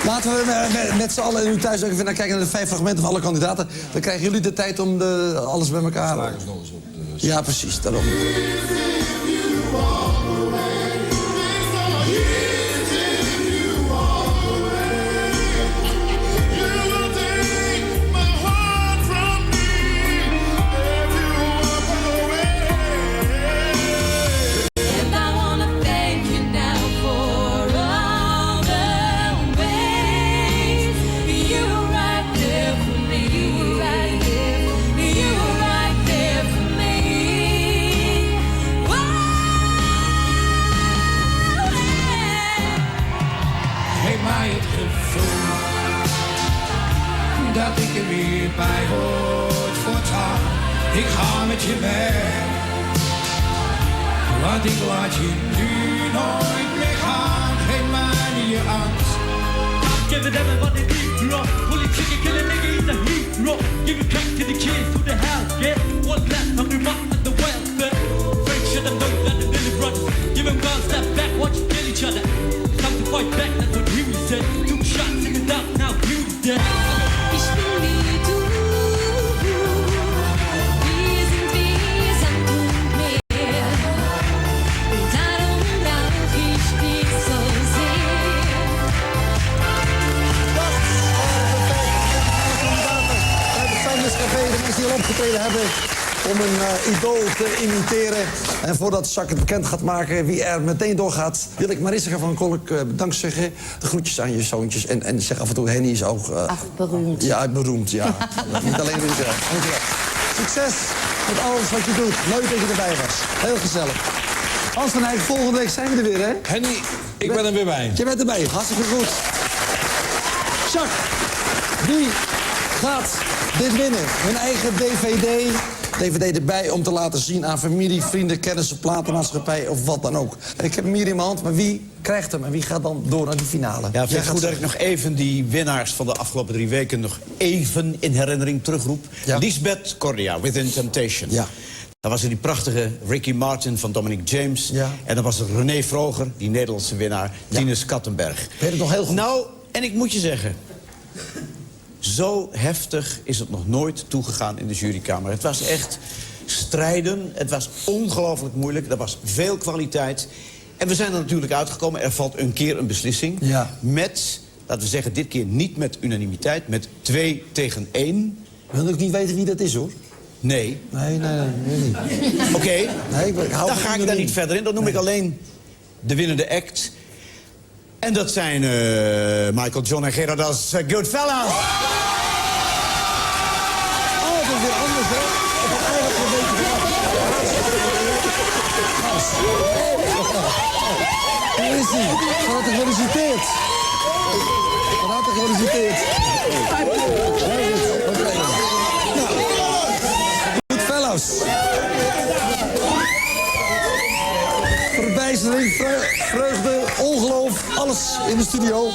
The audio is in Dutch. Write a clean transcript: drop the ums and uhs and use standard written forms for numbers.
Laten we met z'n allen en u thuis ook even naar kijken naar de 5 fragmenten van alle kandidaten. Dan krijgen jullie de tijd om alles bij elkaar... Slagers nog eens op de... Ja, precies, daarom. Dat ik er weer bij hoort voortaan. Ik ga met je mee, want ik laat je nu nooit meer gaan. Geef mij niet je angst. Give it everybody beat rock. Pull it chicken, kill a nigga, he's a heat rock. Give it back to the kids, to the house, yeah. One last hungry mob at the welfare. Frank should have known that the little brother. Give him one step back, watch them kill each other. Time to fight back, that's what Huey said. 2 shots in the dark, now Huey's dead. Die al opgetreden hebben om een idool te imiteren. En voordat Jacques het bekend gaat maken wie er meteen doorgaat... wil ik Marissa van Kolk bedankt zeggen. De groetjes aan je zoontjes. En zeg af en toe, Henny is ook... Ach, beroemd. Ja, beroemd, ja. Niet alleen wie zeggen. Dankjewel. Succes met alles wat je doet. Leuk dat je erbij was. Heel gezellig. Hans van Eyck, volgende week zijn we er weer, hè? Henny, ik ben er weer bij. Je bent erbij, hartstikke goed. Jacques, wie gaat dit winnen? Hun eigen DVD erbij om te laten zien aan familie, vrienden, kennissen, platenmaatschappij of wat dan ook. Ik heb hem hier in mijn hand, maar wie krijgt hem en wie gaat dan door naar die finale? Ja, vind het goed dat ik nog even die winnaars van de afgelopen 3 weken nog even in herinnering terugroep. Ja. Lisbeth Cordia, Within Temptation. Ja. Dan was er die prachtige Ricky Martin van Dominic James. Ja. En dan was er René Vroger, die Nederlandse winnaar, Tinus Kattenberg. Weet het nog heel goed? Nou, en ik moet je zeggen... Zo heftig is het nog nooit toegegaan in de jurykamer. Het was echt strijden. Het was ongelooflijk moeilijk. Er was veel kwaliteit. En we zijn er natuurlijk uitgekomen. Er valt een keer een beslissing. Ja. Met, laten we zeggen, dit keer niet met unanimiteit. Met 2 tegen 1. Wil ik niet weten wie dat is, hoor. Nee. Nee, niet. Oké, Nee, ik hou dan van ga ik daar unaniem. niet verder in. Dan noem ik alleen de winnende act. En dat zijn Michael, John en Gerard als Goodfellas. Altijd weer anders, hè? Op een eigenlijk een beetje... Hier is hij. Van harte gefeliciteerd. Van harte gefeliciteerd. Goodfellas. Verbijstering, vreugde, ongeloof, alles in de studio.